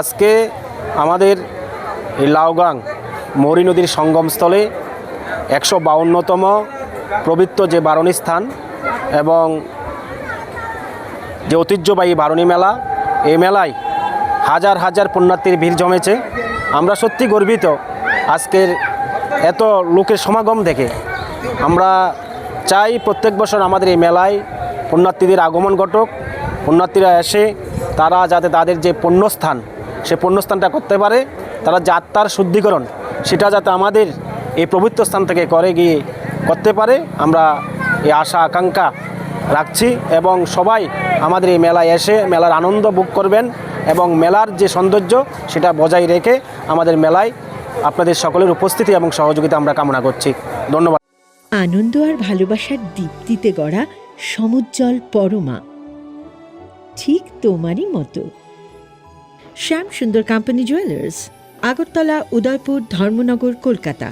আজকে আমাদের এই লাউগাং মৌরি নদীর সঙ্গমস্থলে 152তম পবিত্র যে বারণী স্থান এবং যে ঐতিহ্যবাহী বারণী মেলা, এই মেলায় হাজার হাজার পুণ্যার্থীর ভিড় জমেছে। আমরা সত্যি গর্বিত আজকের এত লোকের সমাগম দেখে। আমরা চাই প্রত্যেক বছর আমাদের এই মেলায় পুণ্যার্থীদের আগমন ঘটুক, পুণ্যার্থীরা এসে তারা যাতে তাদের যে পুণ্যস্থান সে পুণ্যস্থানটা করতে পারে, তারা যে আত্মার শুদ্ধিকরণ সেটা যাতে আমাদের এই পবিত্র স্থান থেকে করে গিয়ে করতে পারে, আমরা এই আশা আকাঙ্ক্ষা রাখছি। এবং সবাই আমাদের এই মেলায় এসে মেলার আনন্দ ভোগ করবেন এবং মেলার যে সৌন্দর্য সেটা বজায় রেখে আমাদের মেলায় আপনাদের সকলের উপস্থিতি এবং সহযোগিতা আমরা কামনা করছি। ধন্যবাদ। আনন্দ আর ভালোবাসার দীপ্তিতে গড়া সমুজ্জ্বল পরমা, ঠিক তোমারই মতো। শ্যাম সুন্দর কোম্পানি জুয়েলার্স, আগরতলা, উদয়পুর, ধর্মনগর, কলকাতা।